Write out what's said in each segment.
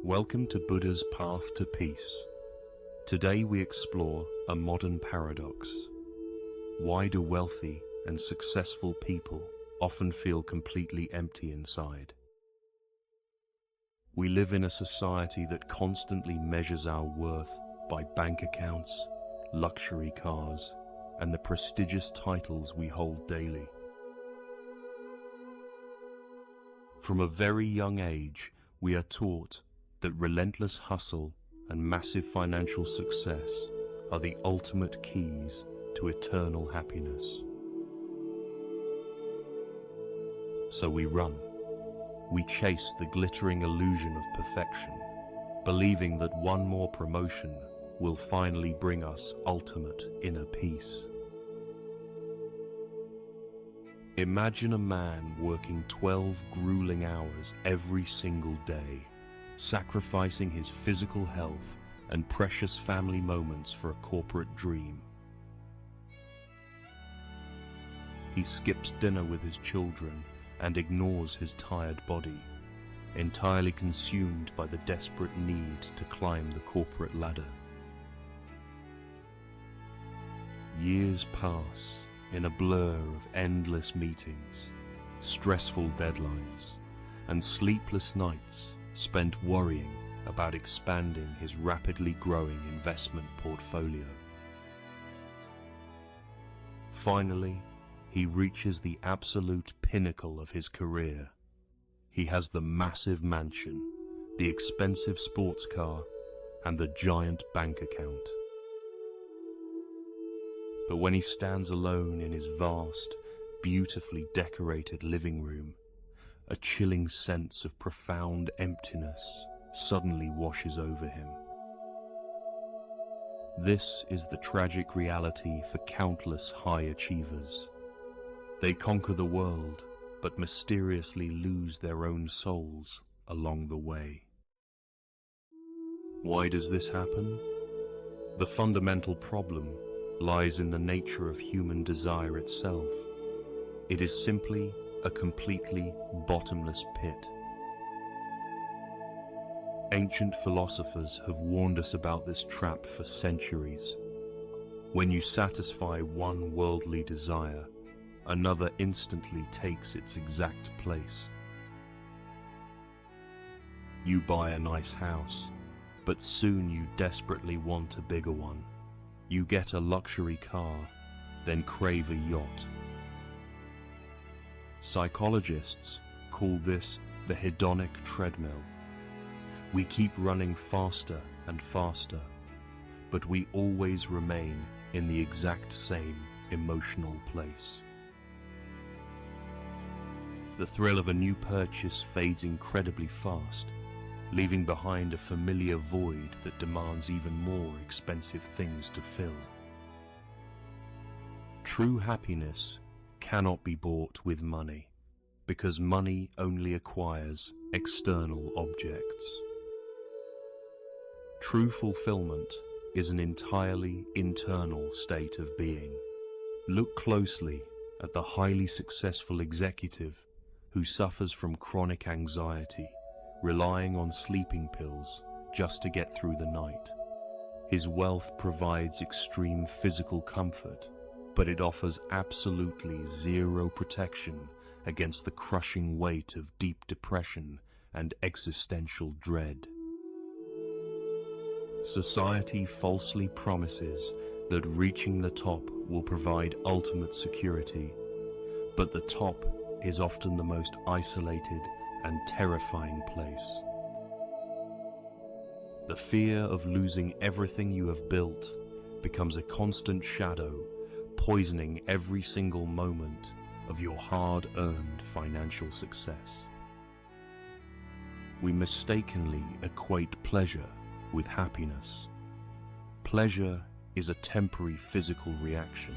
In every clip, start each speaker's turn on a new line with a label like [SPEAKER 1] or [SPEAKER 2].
[SPEAKER 1] Welcome to Buddha's Path to Peace. Today we explore a modern paradox. Why do wealthy and successful people often feel completely empty inside? We live in a society that constantly measures our worth by bank accounts, luxury cars, and the prestigious titles we hold daily. From a very young age, we are taught that relentless hustle and massive financial success are the ultimate keys to eternal happiness. So we run. We chase the glittering illusion of perfection, believing that one more promotion will finally bring us ultimate inner peace. Imagine a man working 12 grueling hours every single day, sacrificing his physical health and precious family moments for a corporate dream. He skips dinner with his children and ignores his tired body, entirely consumed by the desperate need to climb the corporate ladder. Years pass in a blur of endless meetings, stressful deadlines, and sleepless nights spent worrying about expanding his rapidly growing investment portfolio. Finally, he reaches the absolute pinnacle of his career. He has the massive mansion, the expensive sports car, and the giant bank account. But when he stands alone in his vast, beautifully decorated living room, a chilling sense of profound emptiness suddenly washes over him. This is the tragic reality for countless high achievers. They conquer the world, but mysteriously lose their own souls along the way. Why does this happen? The fundamental problem lies in the nature of human desire itself. It is simply a completely bottomless pit. Ancient philosophers have warned us about this trap for centuries. When you satisfy one worldly desire, another instantly takes its exact place. You buy a nice house, but soon you desperately want a bigger one. You get a luxury car, then crave a yacht. Psychologists call this the hedonic treadmill. We keep running faster and faster, but we always remain in the exact same emotional place. The thrill of a new purchase fades incredibly fast, leaving behind a familiar void that demands even more expensive things to fill. True happiness cannot be bought with money, because money only acquires external objects. True fulfillment is an entirely internal state of being. Look closely at the highly successful executive who suffers from chronic anxiety, relying on sleeping pills just to get through the night. His wealth provides extreme physical comfort, but it offers absolutely zero protection against the crushing weight of deep depression and existential dread. Society falsely promises that reaching the top will provide ultimate security, but the top is often the most isolated and terrifying place. The fear of losing everything you have built becomes a constant shadow, poisoning every single moment of your hard-earned financial success. We mistakenly equate pleasure with happiness. Pleasure is a temporary physical reaction,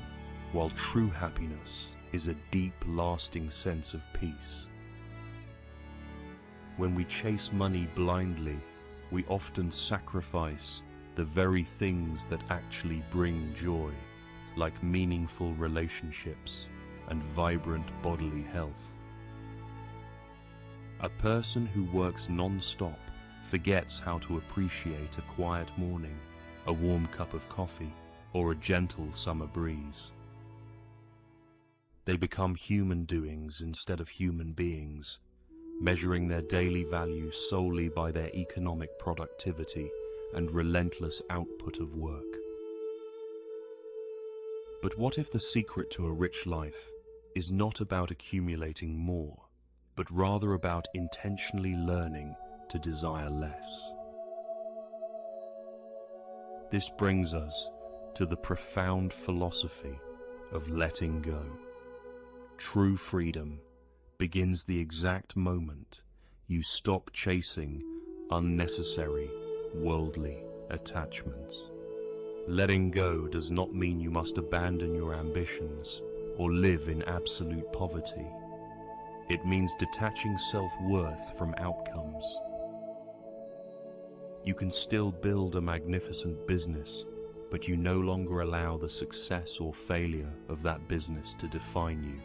[SPEAKER 1] while true happiness is a deep, lasting sense of peace. When we chase money blindly, we often sacrifice the very things that actually bring joy, like meaningful relationships and vibrant bodily health. A person who works non-stop forgets how to appreciate a quiet morning, a warm cup of coffee, or a gentle summer breeze. They become human doings instead of human beings, measuring their daily value solely by their economic productivity and relentless output of work. But what if the secret to a rich life is not about accumulating more, but rather about intentionally learning to desire less? This brings us to the profound philosophy of letting go. True freedom begins the exact moment you stop chasing unnecessary, worldly attachments. Letting go does not mean you must abandon your ambitions or live in absolute poverty. It means detaching self-worth from outcomes. You can still build a magnificent business, but you no longer allow the success or failure of that business to define you.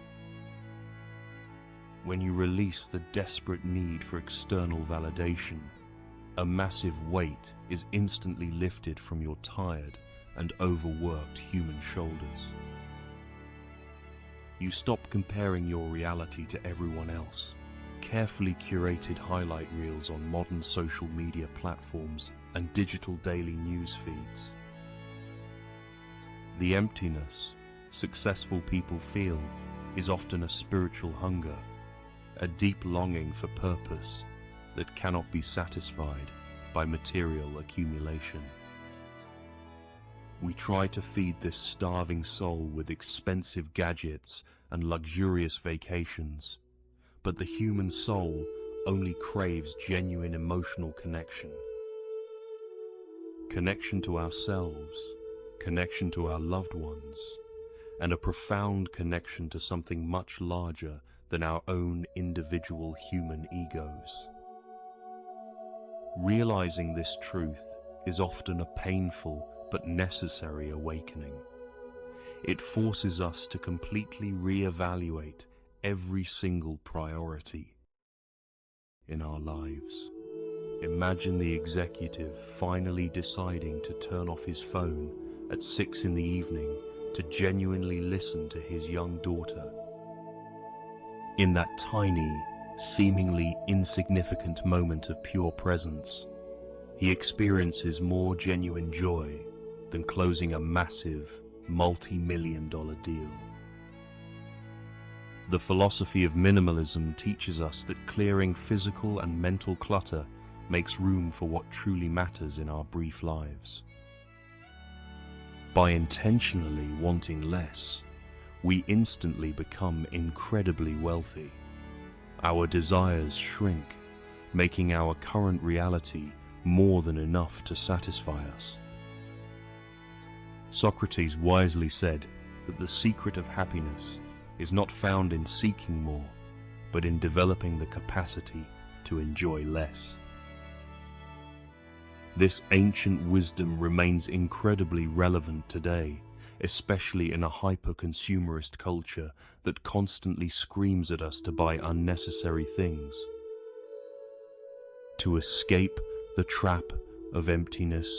[SPEAKER 1] When you release the desperate need for external validation, a massive weight is instantly lifted from your tired and overworked human shoulders. You stop comparing your reality to everyone else. Carefully curated highlight reels on modern social media platforms and digital daily news feeds. The emptiness successful people feel is often a spiritual hunger, a deep longing for purpose that cannot be satisfied by material accumulation. We try to feed this starving soul with expensive gadgets and luxurious vacations, but the human soul only craves genuine emotional connection. Connection to ourselves, connection to our loved ones, and a profound connection to something much larger than our own individual human egos. Realizing this truth is often a painful but necessary awakening. It forces us to completely reevaluate every single priority in our lives. Imagine the executive finally deciding to turn off his phone at 6 in the evening to genuinely listen to his young daughter. In that tiny, seemingly insignificant moment of pure presence, he experiences more genuine joy than closing a massive, multi-million-dollar deal. The philosophy of minimalism teaches us that clearing physical and mental clutter makes room for what truly matters in our brief lives. By intentionally wanting less, we instantly become incredibly wealthy. Our desires shrink, making our current reality more than enough to satisfy us. Socrates wisely said that the secret of happiness is not found in seeking more, but in developing the capacity to enjoy less. This ancient wisdom remains incredibly relevant today, especially in a hyper-consumerist culture that constantly screams at us to buy unnecessary things. To escape the trap of emptiness,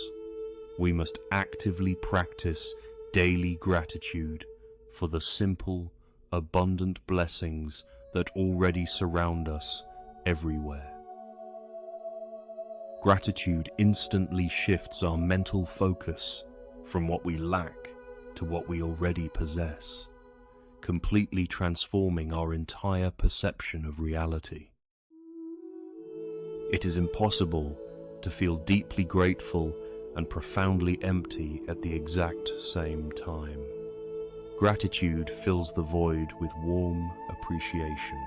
[SPEAKER 1] we must actively practice daily gratitude for the simple, abundant blessings that already surround us everywhere. Gratitude instantly shifts our mental focus from what we lack to what we already possess, completely transforming our entire perception of reality. It is impossible to feel deeply grateful and profoundly empty at the exact same time. Gratitude fills the void with warm appreciation.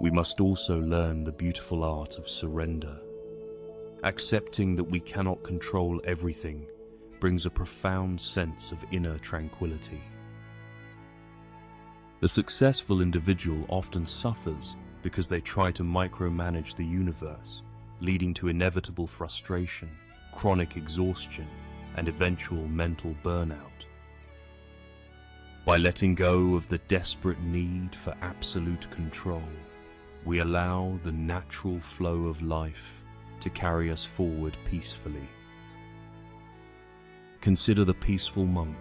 [SPEAKER 1] We must also learn the beautiful art of surrender. Accepting that we cannot control everything brings a profound sense of inner tranquility. The successful individual often suffers because they try to micromanage the universe, leading to inevitable frustration, chronic exhaustion, and eventual mental burnout. By letting go of the desperate need for absolute control, we allow the natural flow of life to carry us forward peacefully. Consider the peaceful monk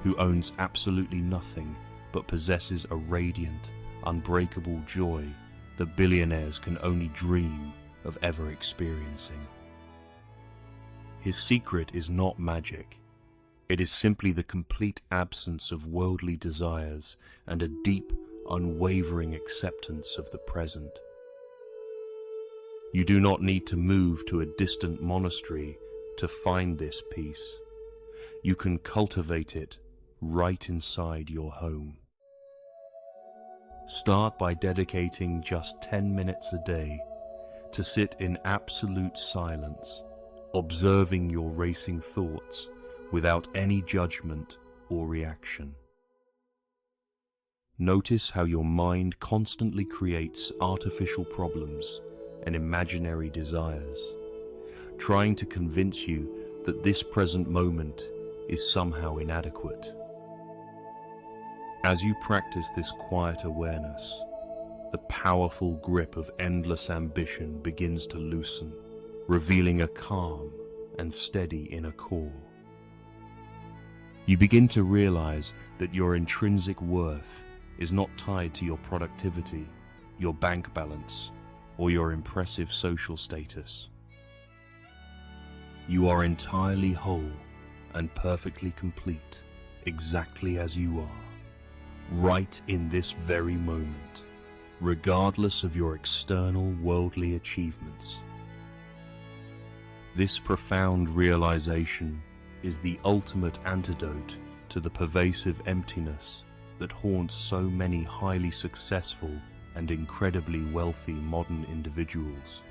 [SPEAKER 1] who owns absolutely nothing but possesses a radiant, unbreakable joy that billionaires can only dream of ever experiencing. His secret is not magic. It is simply the complete absence of worldly desires and a deep, unwavering acceptance of the present. You do not need to move to a distant monastery to find this peace. You can cultivate it right inside your home. Start by dedicating just 10 minutes a day to sit in absolute silence, observing your racing thoughts without any judgment or reaction. Notice how your mind constantly creates artificial problems and imaginary desires, trying to convince you that this present moment is somehow inadequate. As you practice this quiet awareness, the powerful grip of endless ambition begins to loosen, revealing a calm and steady inner core. You begin to realize that your intrinsic worth is not tied to your productivity, your bank balance, or your impressive social status. You are entirely whole and perfectly complete, exactly as you are, right in this very moment, regardless of your external worldly achievements. This profound realization is the ultimate antidote to the pervasive emptiness that haunts so many highly successful and incredibly wealthy modern individuals.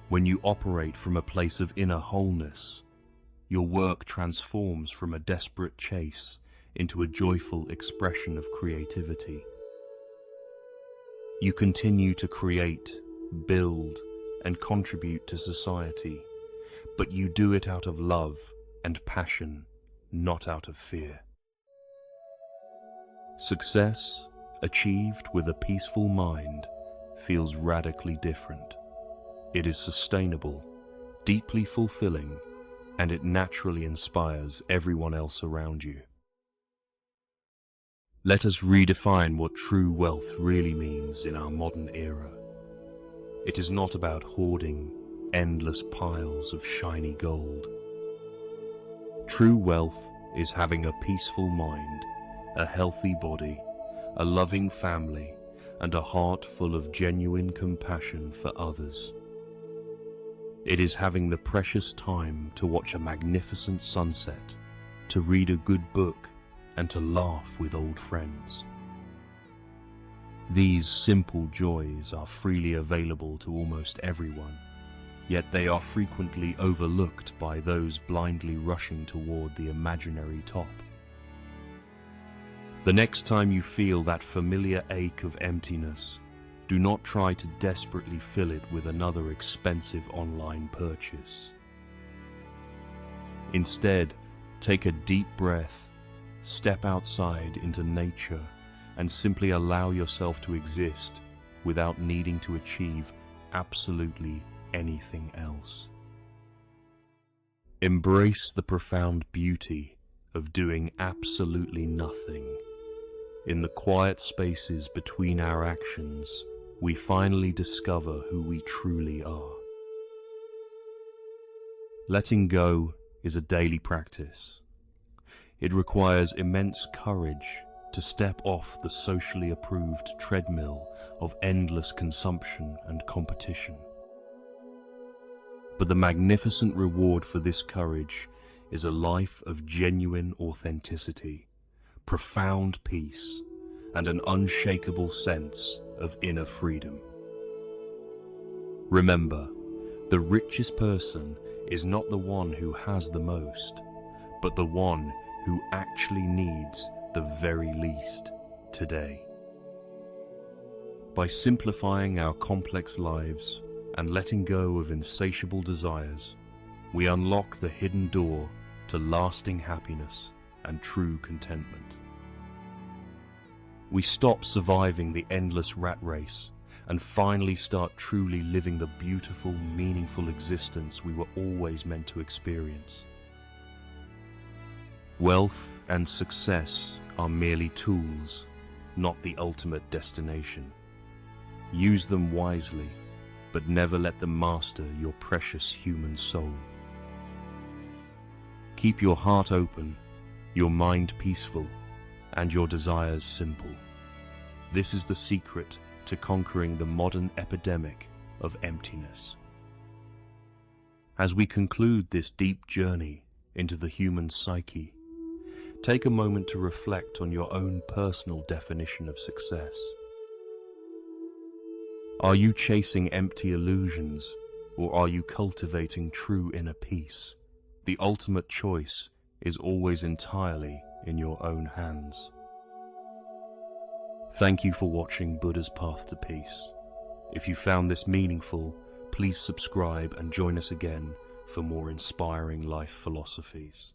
[SPEAKER 1] When you operate from a place of inner wholeness, your work transforms from a desperate chase into a joyful expression of creativity. You continue to create, build, and contribute to society, but you do it out of love and passion, not out of fear. Success, achieved with a peaceful mind, feels radically different. It is sustainable, deeply fulfilling, and it naturally inspires everyone else around you. Let us redefine what true wealth really means in our modern era. It is not about hoarding endless piles of shiny gold. True wealth is having a peaceful mind, a healthy body, a loving family, and a heart full of genuine compassion for others. It is having the precious time to watch a magnificent sunset, to read a good book, and to laugh with old friends. These simple joys are freely available to almost everyone, yet they are frequently overlooked by those blindly rushing toward the imaginary top. The next time you feel that familiar ache of emptiness, do not try to desperately fill it with another expensive online purchase. Instead, take a deep breath, step outside into nature, and simply allow yourself to exist without needing to achieve absolutely anything else. Embrace the profound beauty of doing absolutely nothing. In the quiet spaces between our actions, we finally discover who we truly are. Letting go is a daily practice. It requires immense courage to step off the socially approved treadmill of endless consumption and competition. But the magnificent reward for this courage is a life of genuine authenticity, profound peace, and an unshakable sense of inner freedom. Remember, the richest person is not the one who has the most, but the one who actually needs the very least today. By simplifying our complex lives and letting go of insatiable desires, we unlock the hidden door to lasting happiness and true contentment. We stop surviving the endless rat race and finally start truly living the beautiful, meaningful existence we were always meant to experience. Wealth and success are merely tools, not the ultimate destination. Use them wisely, but never let them master your precious human soul. Keep your heart open, your mind peaceful, and your desires simple. This is the secret to conquering the modern epidemic of emptiness. As we conclude this deep journey into the human psyche, take a moment to reflect on your own personal definition of success. Are you chasing empty illusions, or are you cultivating true inner peace? The ultimate choice is always entirely in your own hands. Thank you for watching Buddha's Path to Peace. If you found this meaningful, please subscribe and join us again for more inspiring life philosophies.